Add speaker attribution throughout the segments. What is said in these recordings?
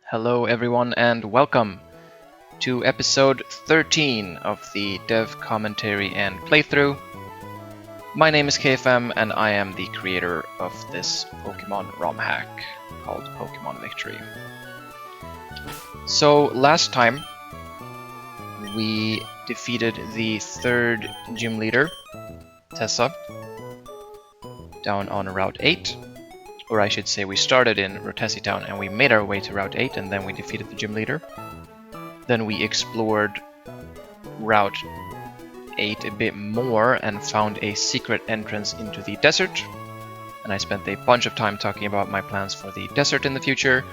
Speaker 1: Hello everyone and welcome to episode 13 of the dev commentary and playthrough. My name is KFM and I am the creator of this Pokémon Romhack called Pokémon Victory. So last time we defeated the third gym leader, Tessa, down on Route 8. Or I should say we started in Rotesi Town and we made our way to Route 8 and then we defeated the gym leader. Then we explored Route 8 a bit more and found a secret entrance into the desert. And I spent a bunch of time talking about my plans for the desert in the future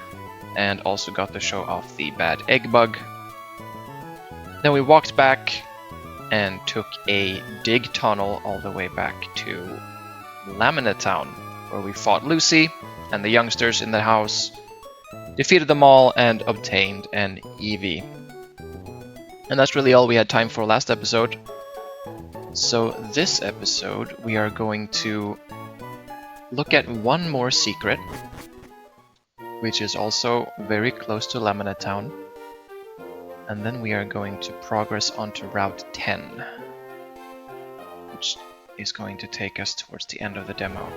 Speaker 1: and also got to show off the bad egg bug. Then we walked back and took a dig tunnel all the way back to Lamina Town, where we fought Lucy and the youngsters in the house, defeated them all, and obtained an Eevee. And that's really all we had time for last episode. So this episode we are going to look at one more secret, which is also very close to Lamina Town. And then we are going to progress onto Route 10, which is going to take us towards the end of the demo.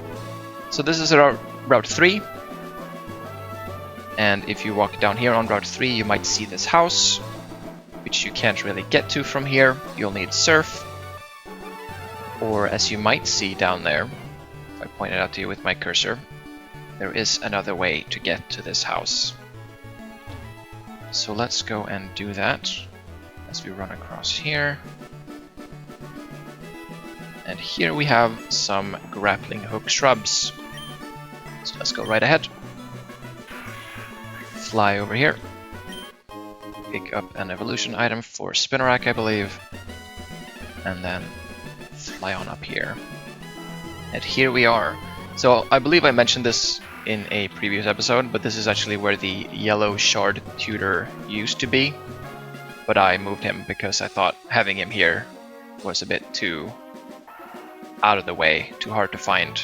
Speaker 1: So this is Route 3, and if you walk down here on Route 3 you might see this house, which you can't really get to from here. You'll need Surf, or as you might see down there, if I point it out to you with my cursor, there is another way to get to this house. So let's go and do that as we run across here. And here we have some grappling hook shrubs. So let's go right ahead. Fly over here. Pick up an evolution item for Spinarak, I believe. And then fly on up here. And here we are. So I believe I mentioned this in a previous episode, but this is actually where the yellow shard tutor used to be. But I moved him because I thought having him here was a bit too out of the way, too hard to find,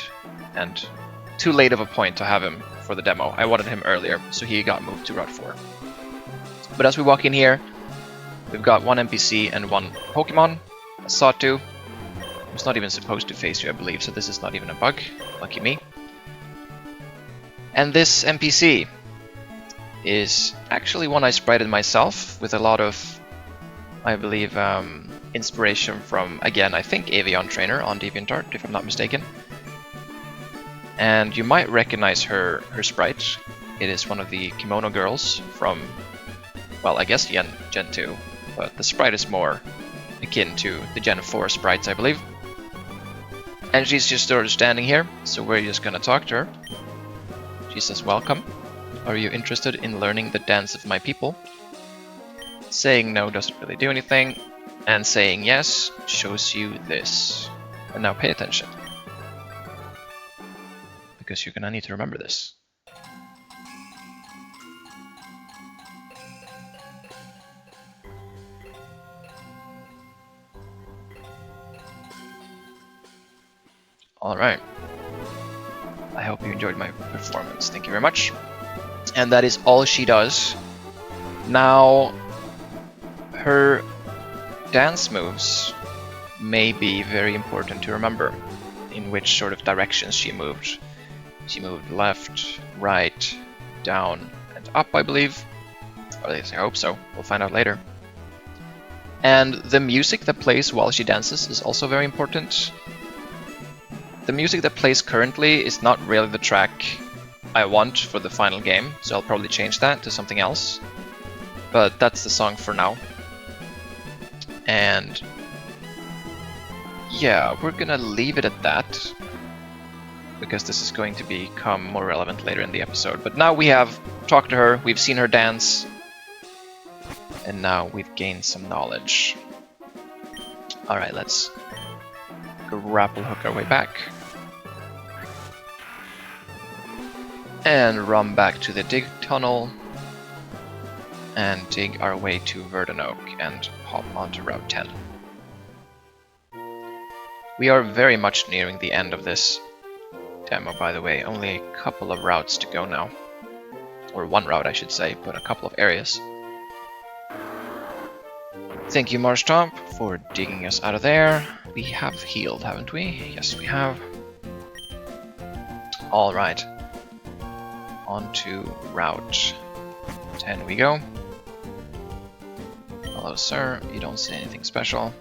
Speaker 1: and too late of a point to have him for the demo. I wanted him earlier, so he got moved to Route 4. But as we walk in here, we've got one NPC and one Pokemon, a Sawtooth, who's not even supposed to face you, I believe, so this is not even a bug. Lucky me. And this NPC is actually one I sprited myself with a lot of, I believe, inspiration from, again, I think Avion Trainer on DeviantArt, if I'm not mistaken. And you might recognize her sprite. It is one of the Kimono girls from, well, I guess Gen 2, but the sprite is more akin to the Gen 4 sprites, I believe. And she's just sort of standing here, so we're just gonna talk to her. She says, "Welcome. Are you interested in learning the dance of my people?" Saying no doesn't really do anything, and saying yes shows you this. And now pay attention, because you're gonna need to remember this. Alright. I hope you enjoyed my performance. Thank you very much. And that is all she does. Now, her dance moves may be very important to remember, in which sort of directions she moved. She moved left, right, down, and up, I believe. Or at least I hope so. We'll find out later. And the music that plays while she dances is also very important. The music that plays currently is not really the track I want for the final game, so I'll probably change that to something else. But that's the song for now. And yeah, we're gonna leave it at that, because this is going to become more relevant later in the episode. But now we have talked to her, we've seen her dance, and now we've gained some knowledge. Alright, let's grapple hook our way back. And run back to the dig tunnel. And dig our way to Verdanoak and hop onto Route 10. We are very much nearing the end of this demo, by the way. Only a couple of routes to go now. Or one route, I should say, but a couple of areas. Thank you, Marshtomp, for digging us out of there. We have healed, haven't we? Yes, we have. Alright. On to Route 10 we go. Hello, sir. You don't see anything special.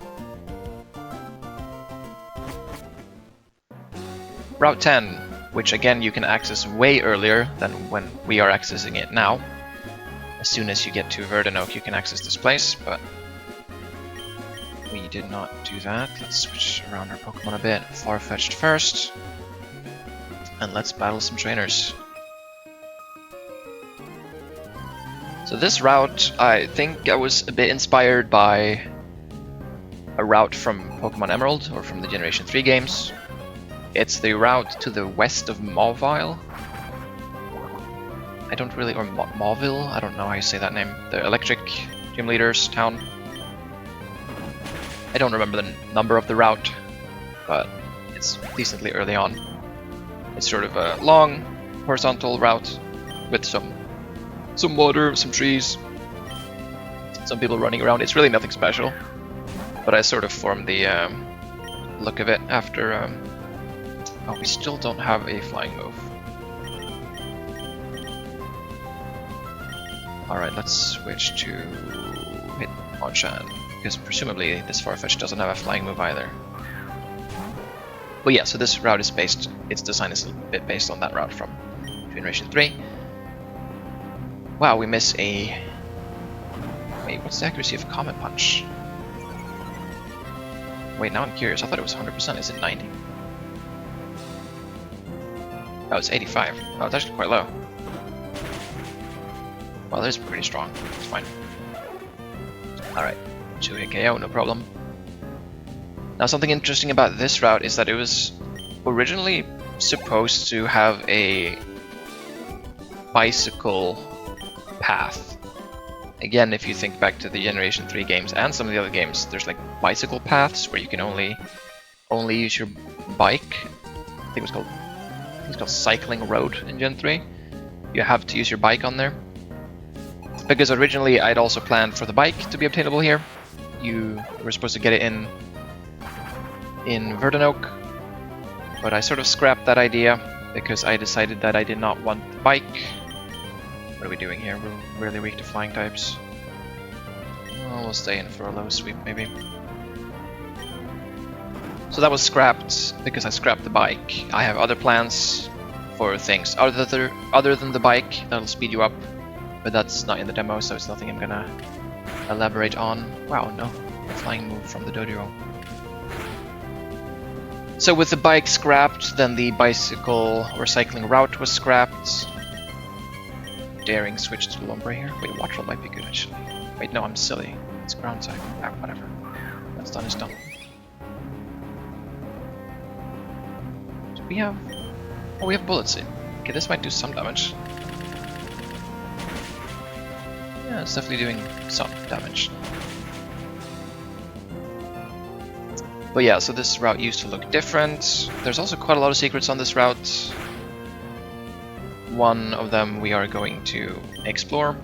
Speaker 1: Route 10, which again you can access way earlier than when we are accessing it now. As soon as you get to Verdanoak, you can access this place, but we did not do that. Let's switch around our Pokemon a bit. Farfetch'd first. And let's battle some trainers. So this route, I think I was a bit inspired by a route from Pokemon Emerald, or from the Generation 3 games. It's the route to the west of Mauville. I don't really, or Mauville, I don't know how you say that name. The electric gym leader's town. I don't remember the number of the route, but it's decently early on. It's sort of a long, horizontal route with some water, some trees, some people running around. It's really nothing special, but I sort of formed the look of it after... Oh, we still don't have a flying move. Alright, let's switch to Hitmonchan, because presumably this Farfetch'd doesn't have a flying move either. But yeah, so this route is based, its design is a bit based on that route from Generation 3. Wow, we miss a... Wait, what's the accuracy of Comet Punch? Wait, now I'm curious, I thought it was 100%, is it 90? Oh, it's 85. Oh, it's actually quite low. Well, that is pretty strong. It's fine. Alright, 2-hit KO, no problem. Now, something interesting about this route is that it was originally supposed to have a bicycle path. Again, if you think back to the Generation 3 games and some of the other games, there's like bicycle paths where you can only use your bike. I think it was called Cycling Road in Gen 3. You have to use your bike on there. Because originally I'd also planned for the bike to be obtainable here. You were supposed to get it in Verdanoak, but I sort of scrapped that idea because I decided that I did not want the bike. What are we doing here? We're really weak to flying types. Well, we'll stay in for a low sweep maybe. So that was scrapped because I scrapped the bike. I have other plans for things other than the bike that'll speed you up, but that's not in the demo, so it's nothing I'm gonna elaborate on. Wow, no, a flying move from the Doduo. So with the bike scrapped, then the bicycle or cycling route was scrapped. Daring switch to Lombre here. Wait, Wattrel might be good actually. Wait, no, I'm silly. It's ground type. Ah, whatever. That's done is done. We have... Oh, we have bullets in. Okay, this might do some damage. Yeah, it's definitely doing some damage. But yeah, so this route used to look different. There's also quite a lot of secrets on this route. One of them we are going to explore,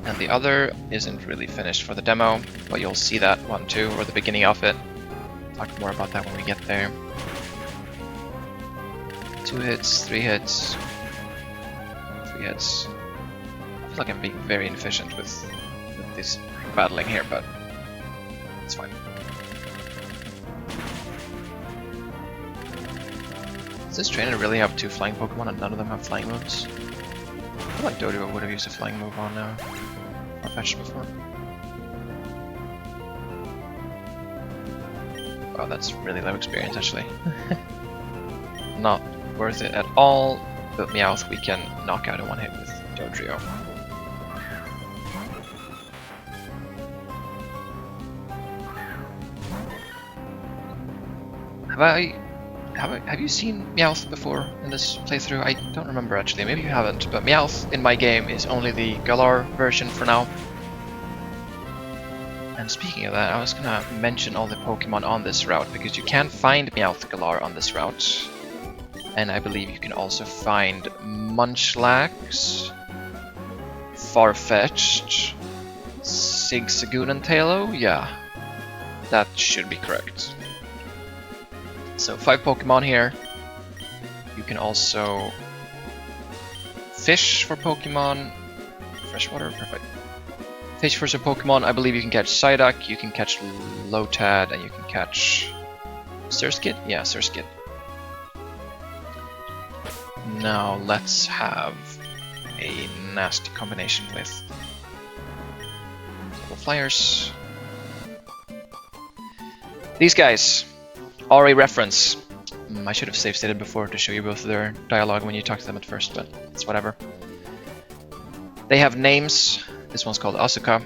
Speaker 1: and the other isn't really finished for the demo, but you'll see that one too, or the beginning of it. Talk more about that when we get there. 2 hits, 3 hits, 3 hits. I feel like I'm being very inefficient with this battling here, but it's fine. Does this trainer really have 2 flying Pokemon and none of them have flying moves? I feel like Doduo would have used a flying move on Farfetch'd before. Wow, that's really low experience actually. Not worth it at all, but Meowth we can knock out in one hit with Dodrio. Have you seen Meowth before in this playthrough? I don't remember actually, maybe you haven't, but Meowth in my game is only the Galar version for now. And speaking of that, I was gonna mention all the Pokemon on this route, because you can find Meowth Galar on this route. And I believe you can also find Munchlax far-fetched. Zigzagoon and Tailo? Yeah. That should be correct. So 5 Pokemon here. You can also fish for Pokemon. Freshwater, perfect. Fish for some Pokemon. I believe you can catch Psyduck, you can catch Lotad, and you can catch Surskit? Yeah, Surskit. Now let's have a nasty combination with double flyers. These guys are a reference. I should have save stated before to show you both their dialogue when you talk to them at first, but it's whatever. They have names. This one's called Asuka.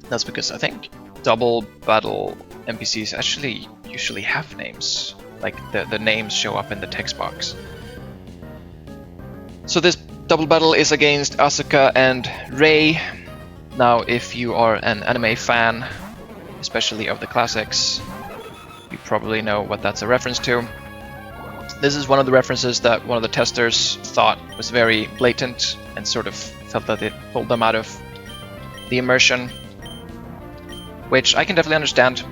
Speaker 1: That's because I think double battle NPCs actually usually have names. Like the names show up in the text box. So this double battle is against Asuka and Rei. Now if you are an anime fan, especially of the classics, you probably know what that's a reference to. This is one of the references that one of the testers thought was very blatant and sort of felt that it pulled them out of the immersion, which I can definitely understand,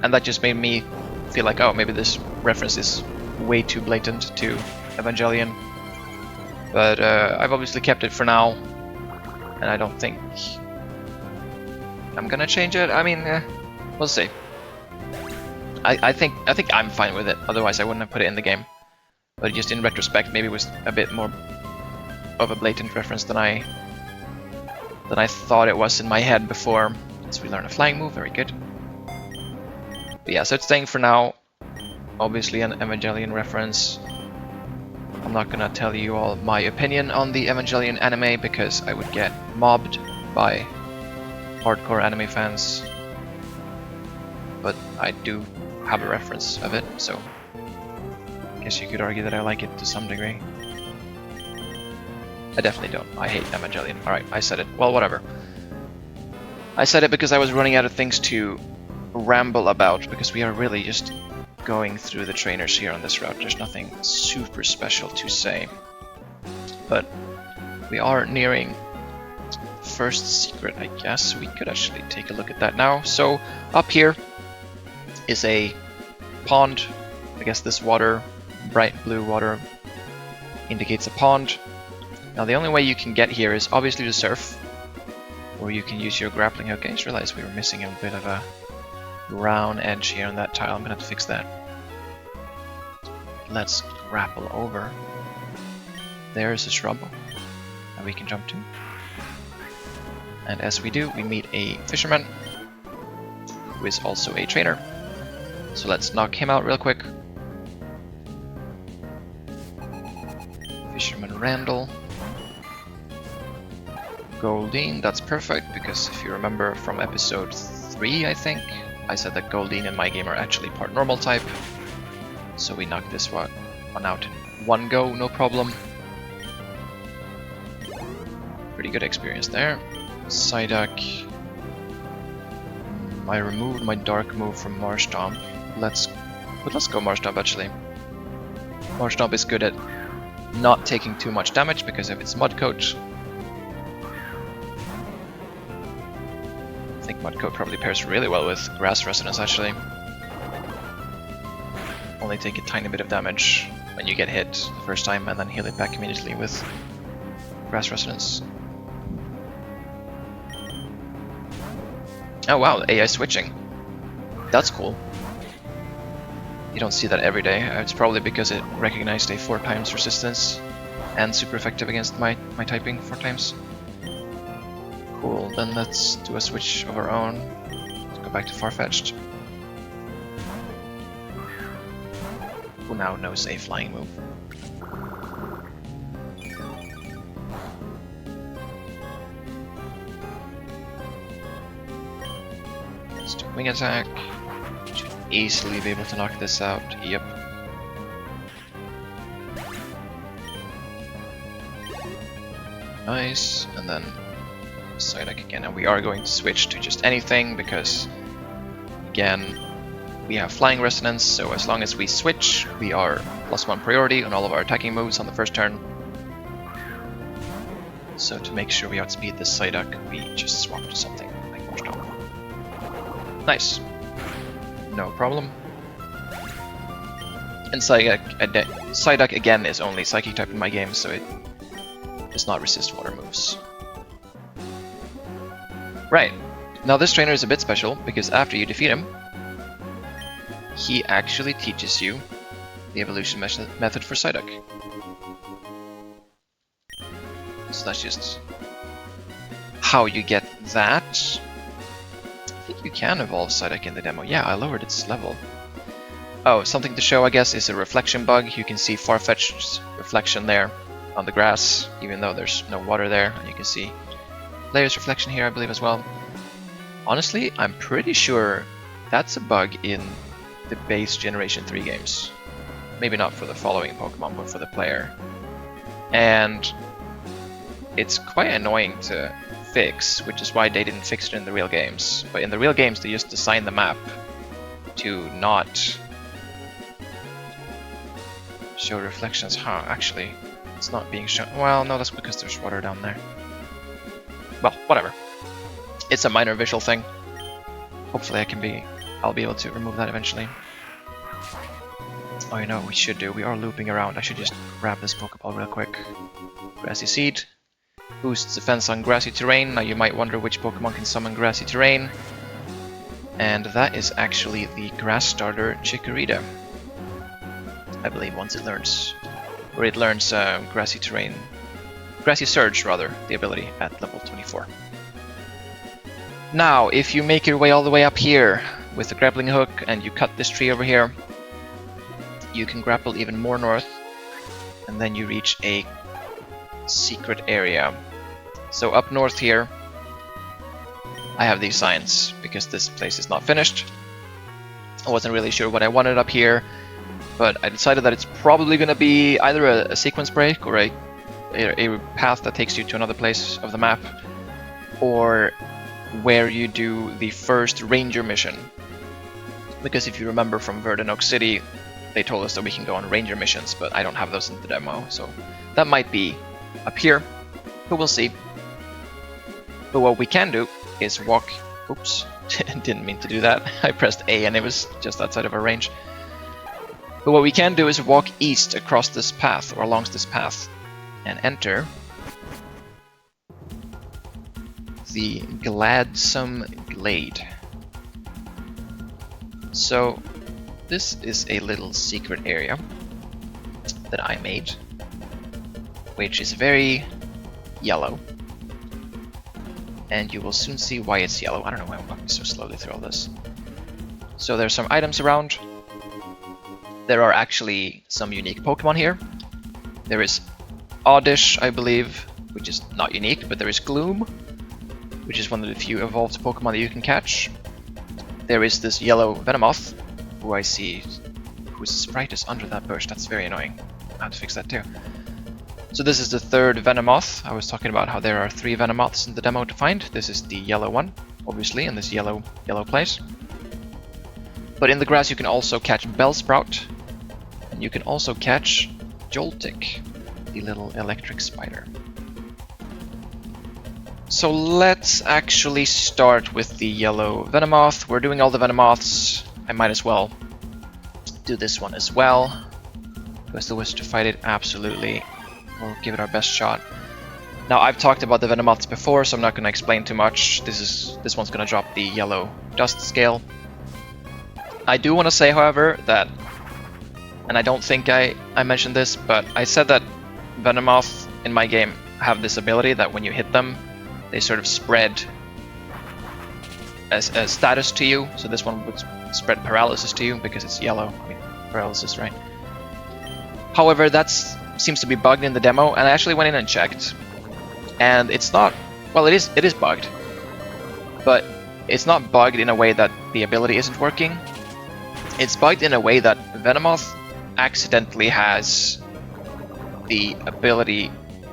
Speaker 1: and that just made me feel like, oh, maybe this reference is way too blatant to Evangelion. But I've obviously kept it for now, and I don't think I'm gonna change it. I mean, we'll see. I think I'm fine with it. Otherwise, I wouldn't have put it in the game. But just in retrospect, maybe it was a bit more of a blatant reference than I thought it was in my head before. So we learn a flying move, very good. But yeah, so it's staying for now. Obviously an Evangelion reference. I'm not gonna tell you all my opinion on the Evangelion anime because I would get mobbed by hardcore anime fans. But I do have a reference of it, so I guess you could argue that I like it to some degree. I definitely don't. I hate Evangelion. Alright, I said it. Well, whatever. I said it because I was running out of things to ramble about, because we are really just going through the trainers here on this route. There's nothing super special to say. But we are nearing the first secret, I guess. We could actually take a look at that now. So, up here is a pond. I guess this water, bright blue water, indicates a pond. Now the only way you can get here is obviously to surf, or you can use your grappling hook. I just realized we were missing a bit of a brown edge here on that tile. I'm gonna have to fix that. Let's grapple over. There's a shrub that we can jump to. And as we do, we meet a fisherman who is also a trainer. So let's knock him out real quick. Fisherman Randall. Goldeen, that's perfect, because if you remember from episode 3, I think, I said that Goldeen and my game are actually part normal type. So we knocked this one out in one go, no problem. Pretty good experience there. Psyduck. I removed my dark move from Marshtomp. Let's go Marshtomp actually. Marshtomp is good at not taking too much damage because of its Mud Coat. I think Mud Coat probably pairs really well with Grass Resonance actually. Only take a tiny bit of damage when you get hit the first time and then heal it back immediately with Grass Resonance. Oh wow, AI switching. That's cool. You don't see that every day. It's probably because it recognized a 4 times resistance and super effective against my typing 4 times. Cool, then let's do a switch of our own. Let's go back to Farfetch'd. Who now knows a flying move. Let's do wing attack. Should easily be able to knock this out. Yep. Nice, and then Psyduck again, and we are going to switch to just anything because, again, we have Flying Resonance, so as long as we switch, we are +1 priority on all of our attacking moves on the first turn. So to make sure we outspeed this Psyduck, we just swap to something like Watchdog. Nice. No problem. And Psyduck again is only Psychic type in my game, so it does not resist water moves. Right. Now this trainer is a bit special, because after you defeat him, he actually teaches you the evolution method for Psyduck. So that's just how you get that. I think you can evolve Psyduck in the demo. Yeah, I lowered its level. Oh, something to show, I guess, is a reflection bug. You can see Farfetched's reflection there on the grass, even though there's no water there. And you can see Layer's reflection here, I believe, as well. Honestly, I'm pretty sure that's a bug in the base Generation 3 games. Maybe not for the following Pokemon, but for the player. And it's quite annoying to fix, which is why they didn't fix it in the real games. But in the real games, they just designed the map to not show reflections. Huh, actually, it's not being shown. Well, no, that's because there's water down there. Well, whatever. It's a minor visual thing. Hopefully I'll be able to remove that eventually. Oh, you know what we should do? We are looping around. I should just grab this Pokeball real quick. Grassy Seed. Boosts defense on grassy terrain. Now you might wonder which Pokemon can summon grassy terrain. And that is actually the Grass Starter Chikorita. I believe once it learns... Or it learns grassy terrain... Grassy Surge, rather, the ability at level 24. Now, if you make your way all the way up here with the grappling hook and you cut this tree over here, you can grapple even more north, and then you reach a secret area. So up north here, I have these signs because this place is not finished. I wasn't really sure what I wanted up here, but I decided that it's probably going to be either a sequence break or a path that takes you to another place of the map, or where you do the first ranger mission. Because if you remember from Verdant Oak City, they told us that we can go on ranger missions, but I don't have those in the demo, so that might be up here, but we'll see. But what we can do is walk... Oops, didn't mean to do that. I pressed A and it was just outside of our range. But what we can do is walk east across this path, or along this path, and enter the Gladsome Glade. So this is a little secret area that I made, which is very yellow, and you will soon see why it's yellow. I don't know why I'm walking so slowly through all this. So there's some items around. There are actually some unique Pokemon here. There is Oddish, I believe, which is not unique, but there is Gloom, which is one of the few evolved Pokemon that you can catch. There is this yellow Venomoth, who I see, whose sprite is under that bush. That's very annoying. I have to fix that too. So this is the third Venomoth. I was talking about how there are 3 Venomoths in the demo to find. This is the yellow one, obviously, in this yellow place. But in the grass you can also catch Bellsprout, and you can also catch Joltik, the little electric spider. So let's actually start with the yellow Venomoth. We're doing all the Venomoths. I might as well do this one as well. Do I still wish to fight it? Absolutely. We'll give it our best shot. Now, I've talked about the Venomoths before, so I'm not going to explain too much. This one's going to drop the yellow dust scale. I do want to say, however, that, and I don't think I mentioned this, but I said that Venomoth in my game have this ability that when you hit them, they sort of spread as a status to you. So this one would spread paralysis to you because it's yellow. I mean, paralysis, right? However, that seems to be bugged in the demo, and I actually went in and checked. And it's not... Well, it is bugged. But it's not bugged in a way that the ability isn't working. It's bugged in a way that Venomoth accidentally has the ability,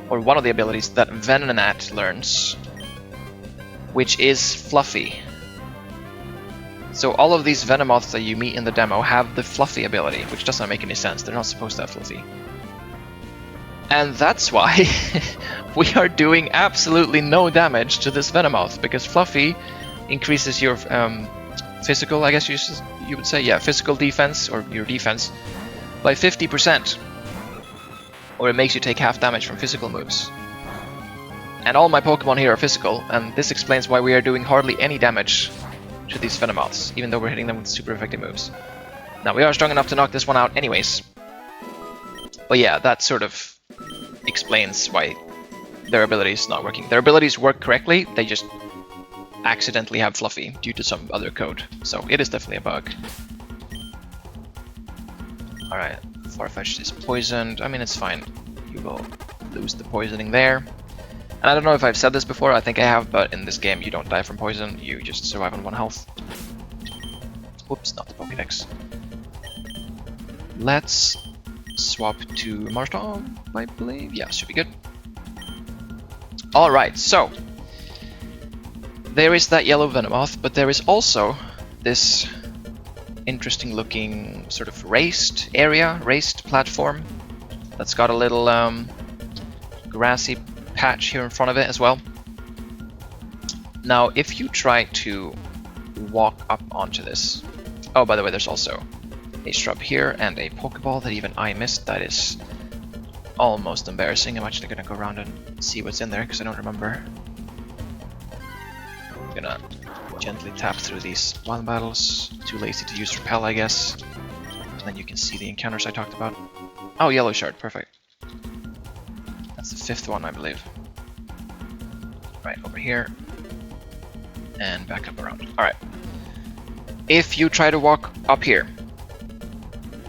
Speaker 1: or one of the abilities that Venonat learns, which is Fluffy. So all of these Venomoths that you meet in the demo have the Fluffy ability, which doesn't make any sense. They're not supposed to have Fluffy. And that's why we are doing absolutely no damage to this Venomoth, because Fluffy increases your physical, I guess you would say, yeah, physical defense, or your defense, by 50%. Or it makes you take half damage from physical moves. And all my Pokemon here are physical, and this explains why we are doing hardly any damage to these Venomoths, even though we're hitting them with super effective moves. Now, we are strong enough to knock this one out anyways. But yeah, that sort of explains why their abilities not working. Their abilities work correctly, they just accidentally have Fluffy due to some other code. So it is definitely a bug. Alright, Farfetch'd is poisoned. I mean, it's fine. You will lose the poisoning there. And I don't know if I've said this before, I think I have, but in this game you don't die from poison, you just survive on 1 health. Whoops, not the Pokédex. Let's swap to Marshtomp, I believe. Yeah, should be good. Alright, so there is that yellow Venomoth, but there is also this interesting looking sort of raised area, raised platform that's got a little grassy patch here in front of it as well. Now, if you try to walk up onto this... Oh, by the way, there's also a shrub here and a Pokeball that even I missed. That is almost embarrassing. I'm actually gonna go around and see what's in there because I don't remember. I'm gonna gently tap through these wild battles. Too lazy to use Repel, I guess. And then you can see the encounters I talked about. Oh, yellow shard, perfect. That's the 5th one, I believe. Right, over here. And back up around. Alright. If you try to walk up here,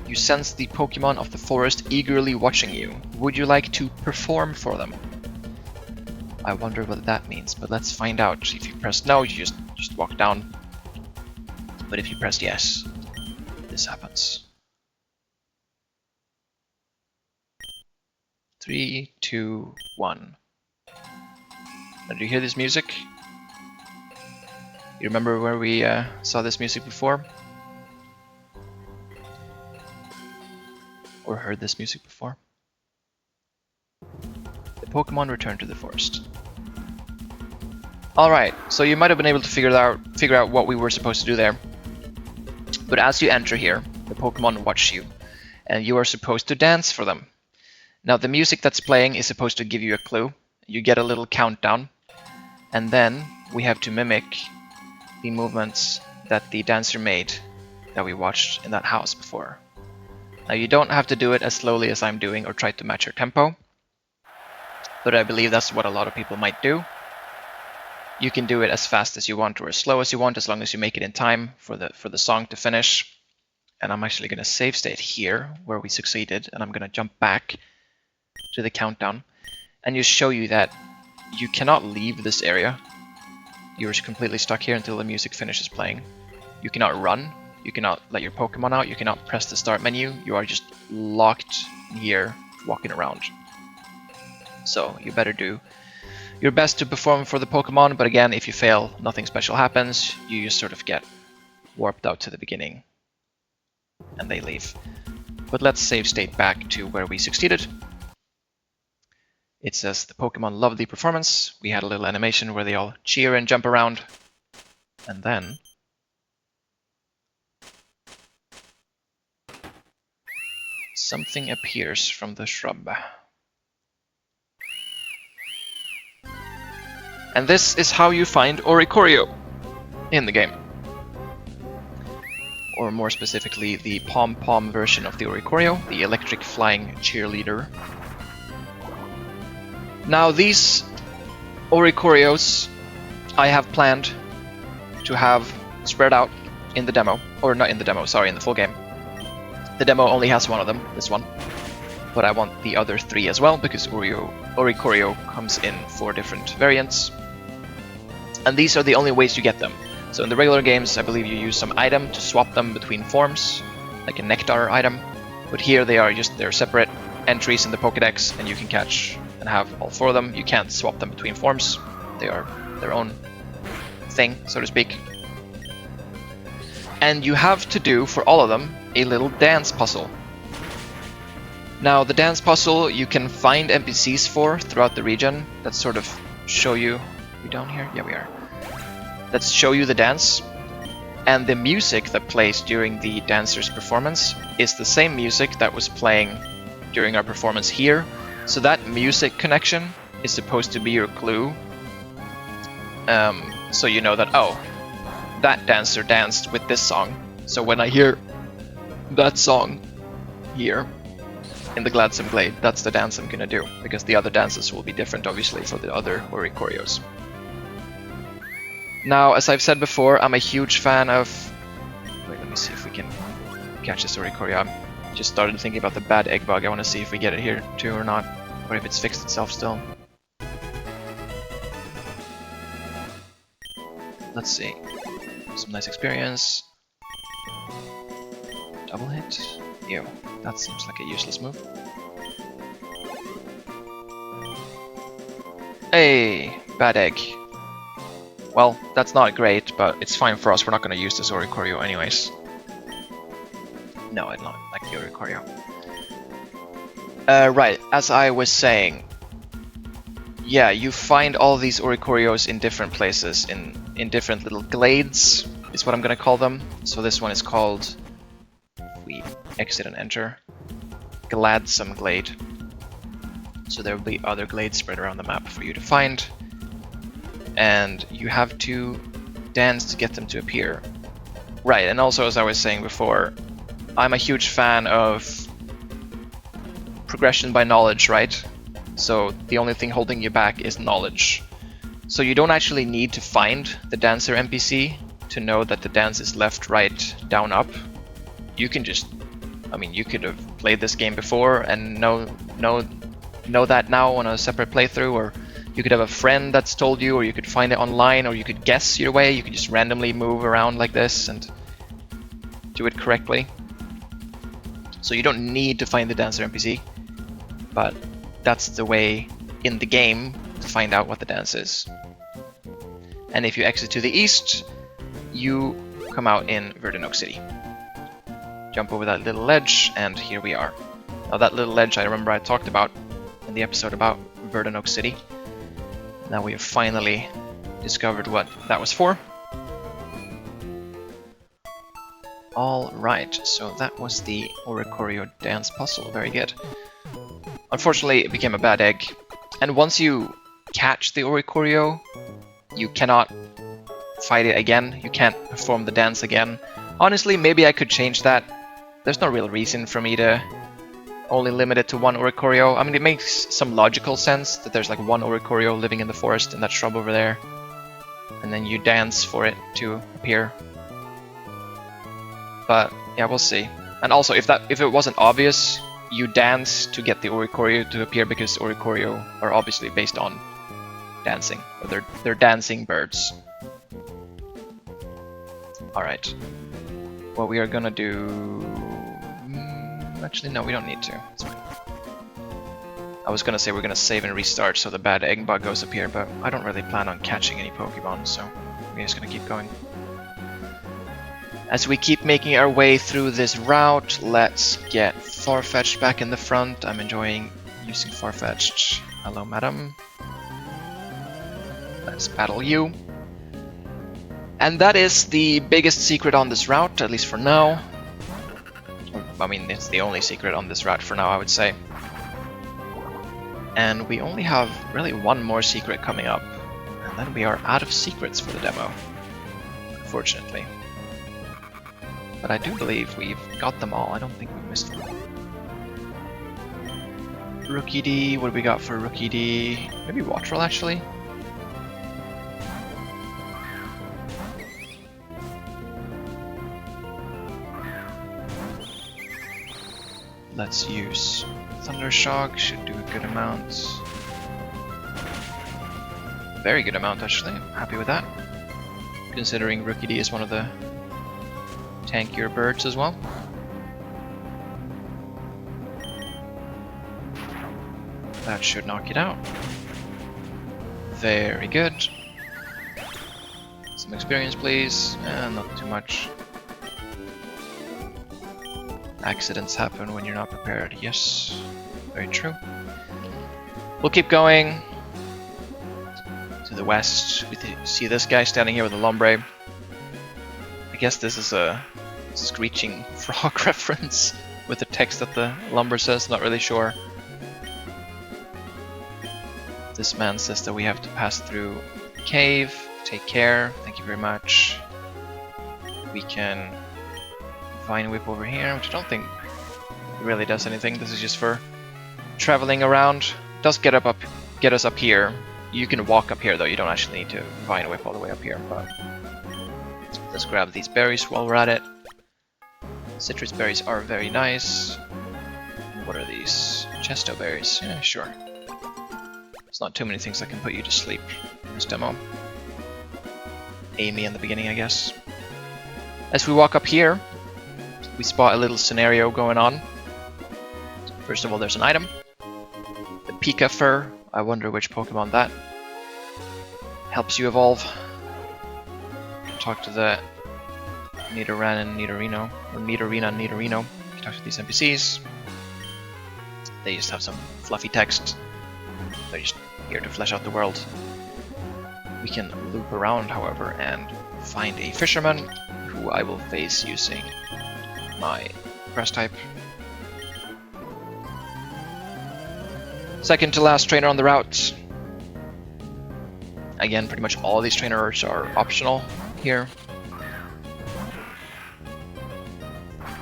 Speaker 1: you sense the Pokemon of the forest eagerly watching you. Would you like to perform for them? I wonder what that means, but let's find out. If you press no, you just walk down. But if you press yes, this happens. 3, 2, 1. Did you hear this music? You remember where we saw this music before? Or heard this music before? The Pokemon return to the forest. Alright, so you might have been able to figure out what we were supposed to do there. But as you enter here, the Pokemon watch you, and you are supposed to dance for them. Now the music that's playing is supposed to give you a clue. You get a little countdown, and then we have to mimic the movements that the dancer made that we watched in that house before. Now you don't have to do it as slowly as I'm doing or try to match your tempo, but I believe that's what a lot of people might do. You can do it as fast as you want or as slow as you want, as long as you make it in time for the song to finish. And I'm actually going to save state here where we succeeded, and I'm going to jump back to the countdown and just show you that you cannot leave this area. You're completely stuck here until the music finishes playing. You cannot run. You cannot let your Pokemon out. You cannot press the start menu. You are just locked here, walking around. So you better do your best to perform for the Pokemon, but again, if you fail, nothing special happens. You just sort of get warped out to the beginning, and they leave. But let's save state back to where we succeeded. It says the Pokemon love the performance. We had a little animation where they all cheer and jump around. And then something appears from the shrub. And this is how you find Oricorio in the game. Or more specifically, the pom-pom version of the Oricorio, the electric flying cheerleader. Now these Oricorios I have planned to have spread out in the demo, or not in the demo, sorry, in the full game. The demo only has one of them, this one, but I want the other 3 as well, because Oricorio comes in 4 different variants, and these are the only ways you get them. So in the regular games, I believe you use some item to swap them between forms, like a nectar item, but here they're separate entries in the Pokédex, and you can catch and have all 4 of them. You can't swap them between forms. They are their own thing, so to speak. And you have to do, for all of them, a little dance puzzle. Now, the dance puzzle you can find NPCs for throughout the region that sort of show you... we down here? Yeah, we are. That show you the dance. And the music that plays during the dancer's performance is the same music that was playing during our performance here. So that music connection is supposed to be your clue. So you know that, oh, that dancer danced with this song. So when I hear that song here in the Gladsome Glade, that's the dance I'm gonna do, because the other dances will be different, obviously, for the other choreos. Now, as I've said before, I'm a huge fan of... wait, let me see if we can catch this choreo. I just started thinking about the bad egg bug. I want to see if we get it here too or not, or if it's fixed itself still. Let's see. Some nice experience. Double hit. Ew, that seems like a useless move. Hey, bad egg. Well, that's not great, but it's fine for us. We're not going to use this choreo anyways. No, I don't like the choreo. Right, as I was saying, yeah, you find all these choreos in different places, in different little glades, is what I'm going to call them. So this one is called, if we exit and enter, Gladsome Glade. So there will be other glades spread around the map for you to find. And you have to dance to get them to appear. Right, and also as I was saying before, I'm a huge fan of progression by knowledge, right? So the only thing holding you back is knowledge. So you don't actually need to find the dancer NPC to know that the dance is left, right, down, up. You can just, I mean, you could have played this game before and know that now on a separate playthrough, or you could have a friend that's told you, or you could find it online, or you could guess your way. You could just randomly move around like this and do it correctly. So you don't need to find the dancer NPC, but that's the way in the game to find out what the dance is. And if you exit to the east, you come out in Verdant Oak City. Jump over that little ledge, and here we are. Now that little ledge I remember I talked about in the episode about Verdant Oak City. Now we have finally discovered what that was for. Alright, so that was the choreo dance puzzle, very good. Unfortunately, it became a bad egg. And once you catch the choreo, you cannot fight it again. You can't perform the dance again. Honestly, maybe I could change that. There's no real reason for me to only limit it to one choreo. I mean, it makes some logical sense that there's like one choreo living in the forest in that shrub over there. And then you dance for it to appear. But yeah, we'll see. And also, if it wasn't obvious, you dance to get the choreo to appear, because choreo are obviously based on dancing. Or they're dancing birds. Alright. What we are gonna do... actually, no, we don't need to. It's fine. I was gonna say we're gonna save and restart so the bad egg bug goes up here, but I don't really plan on catching any Pokemon, so we're just gonna keep going. As we keep making our way through this route, let's get Farfetch'd back in the front. I'm enjoying using Farfetch'd. Hello, madam. Let's battle you. And that is the biggest secret on this route, at least for now. I mean, it's the only secret on this route for now, I would say. And we only have really one more secret coming up. And then we are out of secrets for the demo. Unfortunately. But I do believe we've got them all. I don't think we missed one. Rookie D, what do we got for Rookie D? Maybe Wattrel, actually? Let's use Thundershock, should do a good amount. Very good amount, actually. I'm happy with that. Considering Rookie D is one of the tankier birds as well. That should knock it out. Very good. Some experience, please. Not too much. Accidents happen when you're not prepared. Yes. Very true. We'll keep going to the west. We see this guy standing here with a Lombre. I guess this is a screeching frog reference with the text that the Lumber says, not really sure. This man says that we have to pass through the cave. Take care, thank you very much. We can Vine Whip over here, which I don't think really does anything. This is just for traveling around. It does get us up here. You can walk up here though, you don't actually need to Vine Whip all the way up here, but let's grab these berries while we're at it. Citrus berries are very nice. What are these? Chesto berries, yeah, sure. There's not too many things that can put you to sleep in this demo. Amy in the beginning, I guess. As we walk up here, we spot a little scenario going on. First of all, there's an item. The Pika Fur. I wonder which Pokemon that helps you evolve. Talk to the Nidoran and Nidorino, or Nidorina and Nidorino. You can talk to these NPCs. They just have some fluffy text. They're just here to flesh out the world. We can loop around, however, and find a fisherman who I will face using my grass type. Second to last trainer on the route. Again, pretty much all of these trainers are optional here.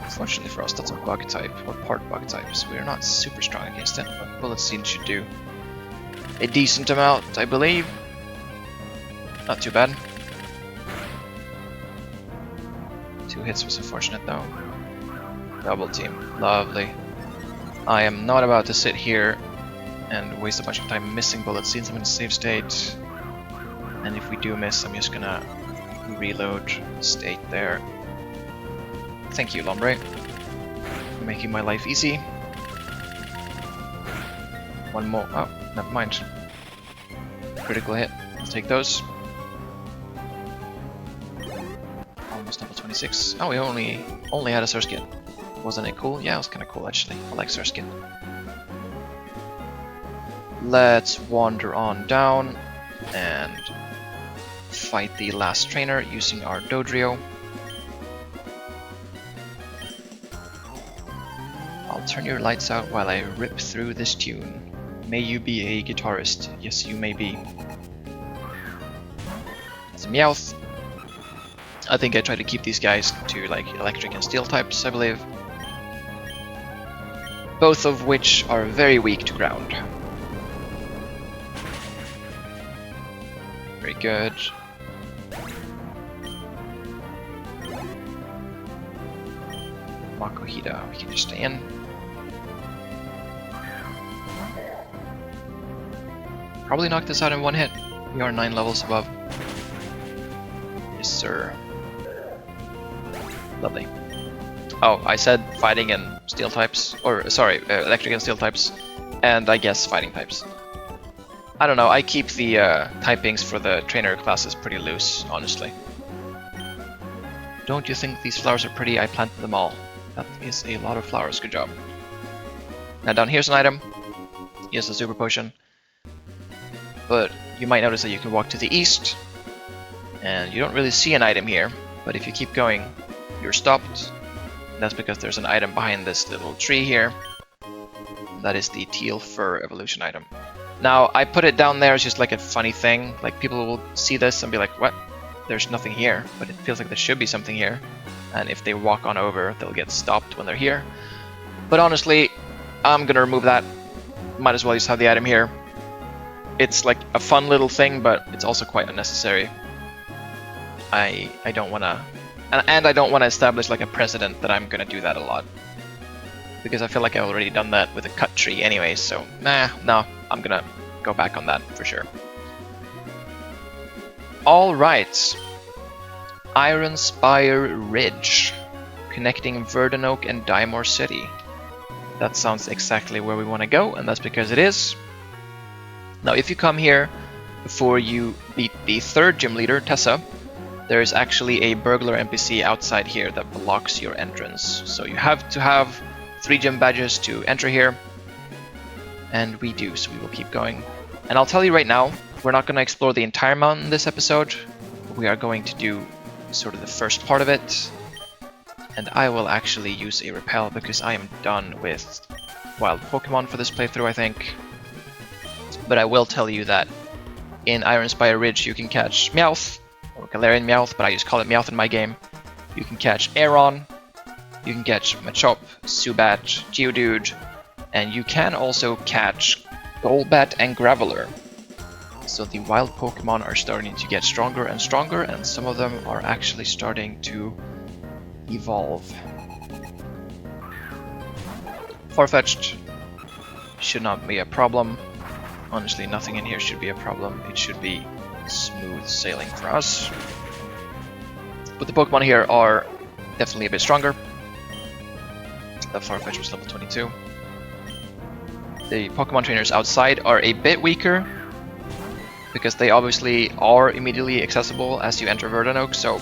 Speaker 1: Unfortunately for us, that's a bug type, or part bug type, so we're not super strong against it, but Bullet Seed should do a decent amount, I believe. Not too bad. 2 hits was unfortunate though. Double team, lovely. I am not about to sit here and waste a bunch of time missing Bullet Seeds. I'm in a safe state. And if we do miss, I'm just gonna reload state there. Thank you, Lombre, for making my life easy. One more. Oh, never mind. Critical hit. I'll take those. Almost level 26. Oh, we only had a Surskit. Wasn't it cool? Yeah, it was kind of cool actually. I like Surskit. Let's wander on down and fight the last trainer using our Dodrio. I'll turn your lights out while I rip through this tune. May you be a guitarist. Yes, you may be. It's a Meowth. I think I try to keep these guys to like electric and steel types, I believe. Both of which are very weak to ground. Very good. Makuhita, we can just stay in. Probably knock this out in one hit. We are 9 levels above. Yes, sir. Lovely. Oh, I said fighting and steel types, or sorry, electric and steel types, and I guess fighting types. I don't know, I keep the typings for the trainer classes pretty loose, honestly. Don't you think these flowers are pretty? I planted them all. That is a lot of flowers, good job. Now down here's an item. Here's a super potion. But you might notice that you can walk to the east, and you don't really see an item here, but if you keep going, you're stopped. That's because there's an item behind this little tree here. That is the teal fur evolution item. Now, I put it down there as just like a funny thing. Like, people will see this and be like, what? There's nothing here. But it feels like there should be something here. And if they walk on over, they'll get stopped when they're here. But honestly, I'm gonna remove that. Might as well just have the item here. It's like a fun little thing, but it's also quite unnecessary. I don't wanna... And I don't want to establish like a precedent that I'm gonna do that a lot. Because I feel like I've already done that with a cut tree anyway, so no, I'm gonna go back on that for sure. Alright. Iron Spire Ridge, connecting Verdanoak and Dymore City. That sounds exactly where we want to go, and that's because it is. Now if you come here before you beat the 3rd gym leader, Tessa, there is actually a burglar NPC outside here that blocks your entrance. So you have to have 3 gym badges to enter here. And we do, so we will keep going. And I'll tell you right now, we're not going to explore the entire mountain this episode. We are going to do sort of the first part of it. And I will actually use a repel because I am done with wild Pokemon for this playthrough, I think. But I will tell you that in Iron Spire Ridge you can catch Meowth, or Galarian Meowth, but I just call it Meowth in my game. You can catch Aeron, you can catch Machop, Zubat, Geodude, and you can also catch Golbat and Graveler. So the wild Pokemon are starting to get stronger and stronger, and some of them are actually starting to evolve. Farfetch'd should not be a problem. Honestly, nothing in here should be a problem. It should be smooth sailing for us. But the Pokemon here are definitely a bit stronger. The Farfetch'd was level 22. The Pokemon trainers outside are a bit weaker, because they obviously are immediately accessible as you enter Verdanoak, so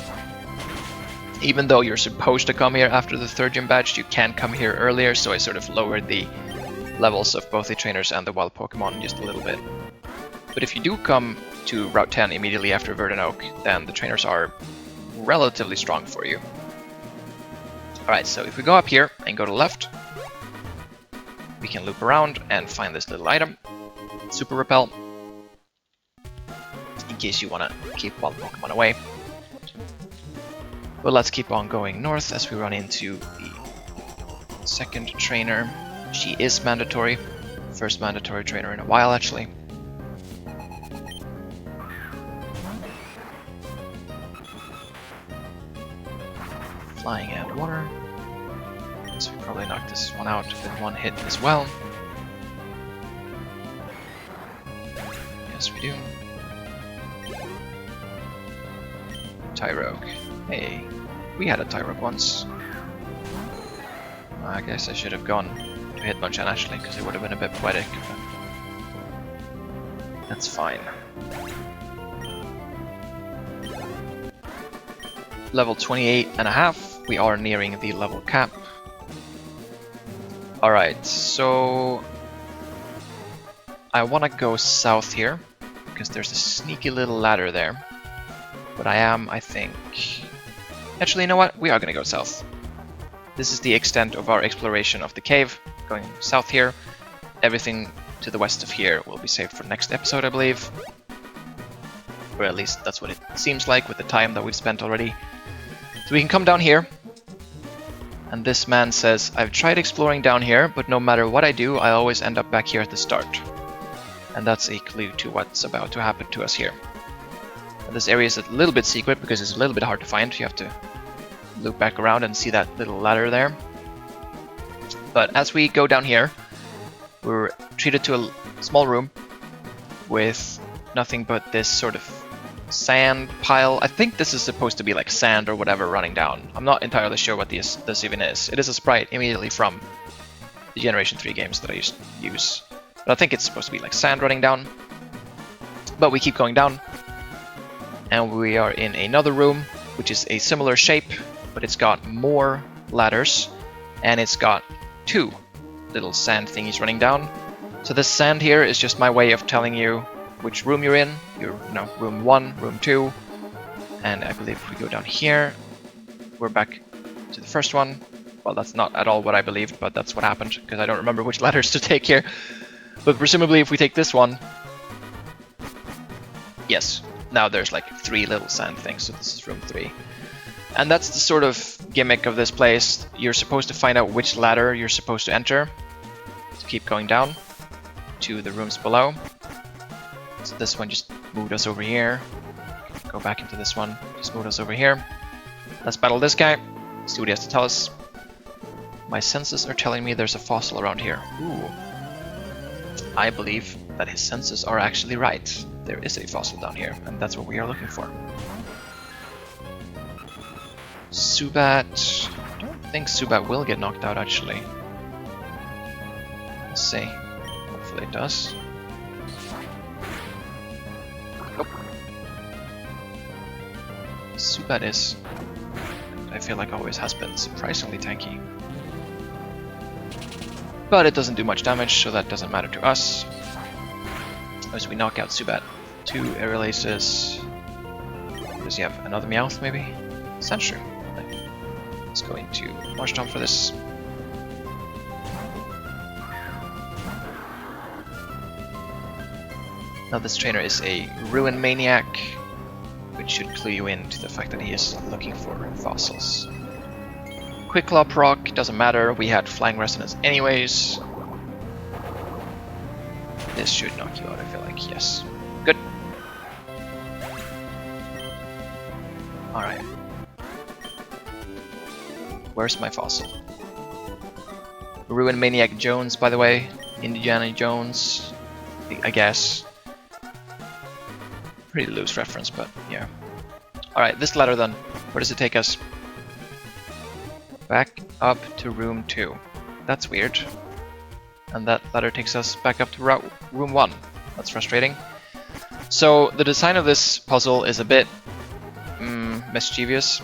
Speaker 1: even though you're supposed to come here after the 3rd gym badge, you can come here earlier, so I sort of lowered the levels of both the trainers and the wild Pokemon just a little bit. But if you do come to Route 10 immediately after Verdanoak, then the trainers are relatively strong for you. Alright, so if we go up here and go to left, we can loop around and find this little item, Super Repel, in case you want to keep wild Pokemon away. But let's keep on going north as we run into the 2nd trainer. She is mandatory. First mandatory trainer in a while, actually. Flying and water. So we probably knock this one out with one hit as well. Yes, we do. Tyrogue. Hey, we had a Tyrogue once. I guess I should have gone to Hitmonchan actually, because it would have been a bit poetic, but that's fine. Level 28.5, we are nearing the level cap. Alright, so I want to go south here, because there's a sneaky little ladder there. But I think... Actually, you know what? We are going to go south. This is the extent of our exploration of the cave. Going south here. Everything to the west of here will be saved for next episode, I believe. Or at least that's what it seems like with the time that we've spent already. So we can come down here. And this man says, I've tried exploring down here, but no matter what I do, I always end up back here at the start. And that's a clue to what's about to happen to us here. And this area is a little bit secret because it's a little bit hard to find. You have to loop back around and see that little ladder there. But as we go down here, we're treated to a small room with nothing but this sort of sand pile. I think this is supposed to be like sand or whatever running down. I'm not entirely sure what this even is. It is a sprite immediately from the Generation 3 games that I used to use. But I think it's supposed to be like sand running down. But we keep going down. And we are in another room, which is a similar shape, but it's got more ladders, and it's got 2 little sand thingies running down. So this sand here is just my way of telling you which room you're in. You're, room 1, room 2, and I believe if we go down here, we're back to the first one. Well, that's not at all what I believed, but that's what happened, because I don't remember which ladders to take here. But presumably if we take this one... Yes, now there's like 3 little sand things, so this is room 3. And that's the sort of gimmick of this place. You're supposed to find out which ladder you're supposed to enter to keep going down to the rooms below. So this one just moved us over here. Go back into this one, just moved us over here. Let's battle this guy, see what he has to tell us. My senses are telling me there's a fossil around here. Ooh. I believe that his senses are actually right. There is a fossil down here, and that's what we are looking for. Zubat... I don't think Zubat will get knocked out, actually. Let's see. Hopefully it does. Nope. Zubat is... I feel like always has been surprisingly tanky. but it doesn't do much damage, so that doesn't matter to us. As we knock out Zubat. 2 aerial aces. Does he have another Meowth, maybe? Sandshrew. Let's go into Marshtomp for this. Now this trainer is a Ruin Maniac, which should clue you in to the fact that he is looking for fossils. Quick Claw proc, doesn't matter, we had Flying Resonance anyways. This should knock you out, I feel like, yes. Good. Alright. Where's my fossil? Ruin Maniac Jones, by the way. Indiana Jones, I guess. Pretty loose reference, but yeah. Alright, this ladder then. Where does it take us? Back up to room 2. That's weird. And that ladder takes us back up to room 1. That's frustrating. So the design of this puzzle is a bit mischievous,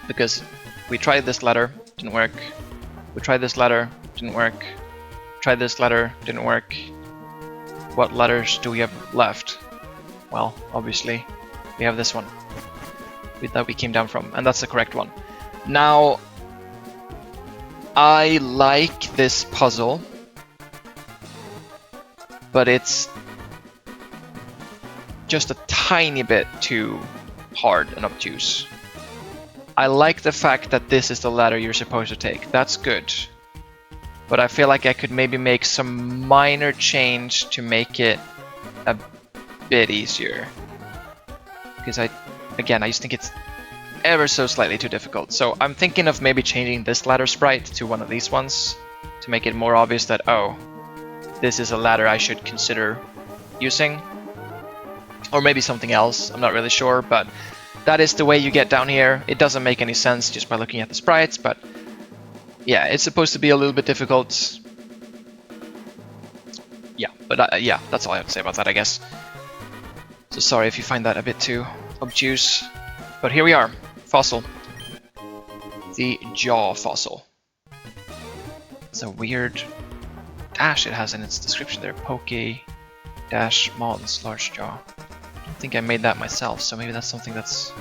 Speaker 1: because we tried this ladder, didn't work. We tried this ladder, didn't work. Tried this ladder, didn't work. What ladders do we have left? Well, obviously, we have this one that we came down from, and that's the correct one. Now, I like this puzzle, but it's just a tiny bit too hard and obtuse. I like the fact that this is the ladder you're supposed to take. That's good. But I feel like I could maybe make some minor change to make it a bit easier. Because I just think it's ever so slightly too difficult. So I'm thinking of maybe changing this ladder sprite to one of these ones to make it more obvious that, oh, this is a ladder I should consider using. Or maybe something else, I'm not really sure, but that is the way you get down here. It doesn't make any sense just by looking at the sprites, but yeah, it's supposed to be a little bit difficult. Yeah, but yeah, that's all I have to say about that, I guess. So sorry if you find that a bit too obtuse. But here we are, fossil. The jaw fossil. It's a weird dash it has in its description there. Poke Mons large jaw. I don't think I made that myself, so maybe that's something that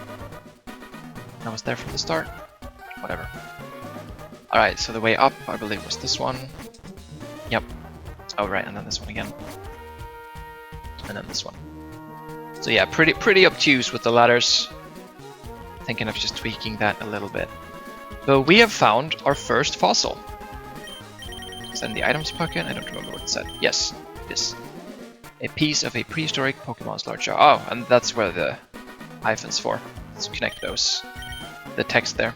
Speaker 1: was there from the start. Whatever. Alright, so the way up, I believe, was this one. Yep. Oh, right, and then this one again. And then this one. So yeah, pretty obtuse with the ladders. Thinking of just tweaking that a little bit. But we have found our first fossil. Is that in the items bucket? I don't remember what it said. Yes, it is. A piece of a prehistoric Pokemon's large jaw. Oh, and that's where the hyphen's for. Let's connect those. The text there.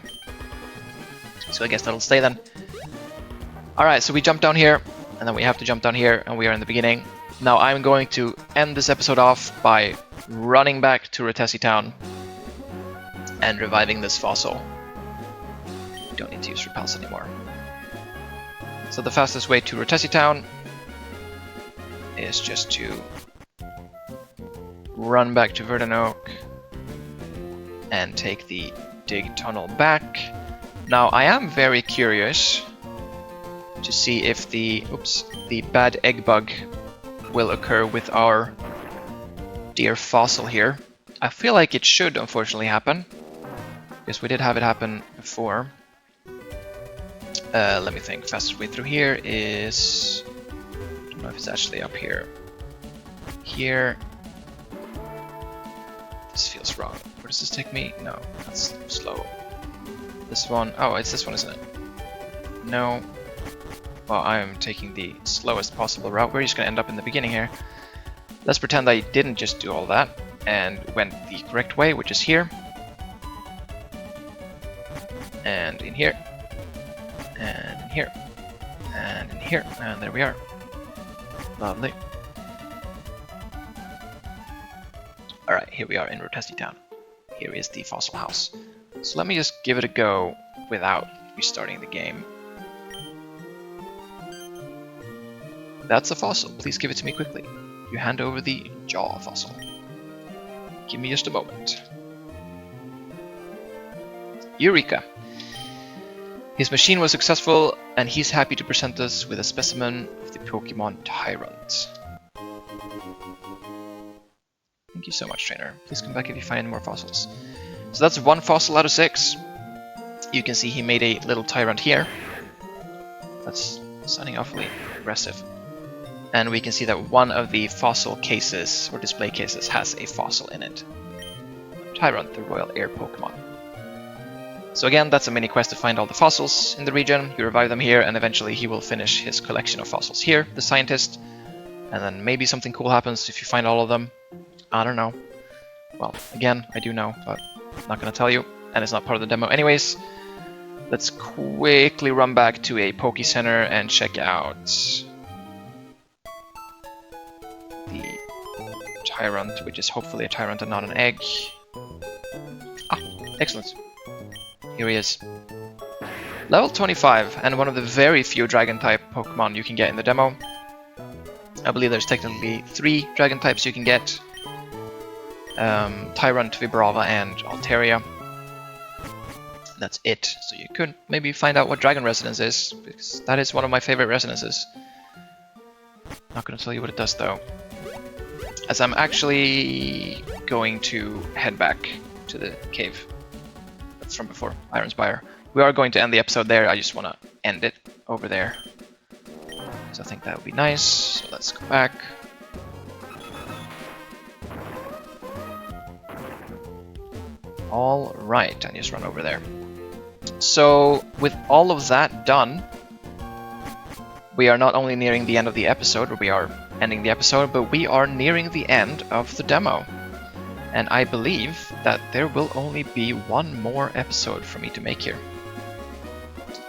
Speaker 1: So I guess that'll stay then. Alright, so we jump down here, and then we have to jump down here, and we are in the beginning. Now I'm going to end this episode off by running back to Rotesi Town and reviving this fossil. We don't need to use Repulse anymore. So the fastest way to Rotesi Town is just to run back to Verdanoak and take the dig tunnel back. Now I am very curious to see if the bad egg bug will occur with our dear fossil here. I feel like it should unfortunately happen, because we did have it happen before. Let me think. Fastest way through here is... I don't know if it's actually up here. Here. This feels wrong. Where does this take me? No, that's slow. This one. Oh, it's this one, isn't it? No. Well, I'm taking the slowest possible route. We're just going to end up in the beginning here. Let's pretend I didn't just do all that and went the correct way, which is here. And in here. And in here. And in here. And there we are. Lovely. Alright, here we are in Rotesi Town. Here is the fossil house. So let me just give it a go without restarting the game. That's a fossil. Please give it to me quickly. You hand over the jaw fossil. Give me just a moment. Eureka! His machine was successful and he's happy to present us with a specimen of the Pokemon Tyrant. Thank you so much, trainer. Please come back if you find any more fossils. So that's 1 fossil out of 6. You can see he made a little Tyrant here. That's sounding awfully aggressive. And we can see that one of the fossil cases, or display cases, has a fossil in it. Tyrant, the Royal Air Pokemon. So again, that's a mini quest to find all the fossils in the region. You revive them here, and eventually he will finish his collection of fossils here, the scientist. And then maybe something cool happens if you find all of them. I don't know. Well, again, I do know, but I'm not going to tell you, and it's not part of the demo anyways. Let's quickly run back to a Poke Center and check out the Tyrant, which is hopefully a Tyrant and not an egg. Ah, excellent. Here he is. Level 25, and one of the very few Dragon-type Pokemon you can get in the demo. I believe there's technically 3 Dragon types you can get. Tyrant, Vibrava, and Altaria. That's it. So you could maybe find out what Dragon Resonance is, because that is one of my favorite resonances. Not gonna tell you what it does though, as I'm actually going to head back to the cave that's from before, Iron Spire. We are going to end the episode there. I just want to end it over there, so I think that would be nice. So let's go back. All right, and just run over there. So with all of that done, we are not only nearing the end of the episode, or we are ending the episode, but we are nearing the end of the demo. And I believe that there will only be 1 more episode for me to make here.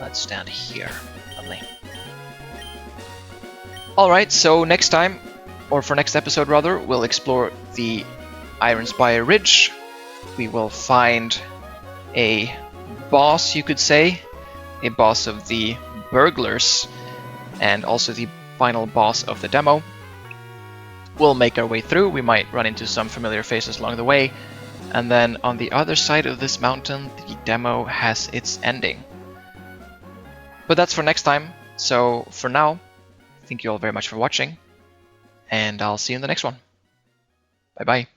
Speaker 1: Let's stand here. Lovely. Alright, so next time, or for next episode rather, we'll explore the Iron Spire Ridge. We will find a boss, you could say, a boss of the burglars, and also the final boss of the demo. We'll make our way through. We might run into some familiar faces along the way, and then on the other side of this mountain, the demo has its ending. But that's for next time. So for now, thank you all very much for watching, and I'll see you in the next one. Bye bye.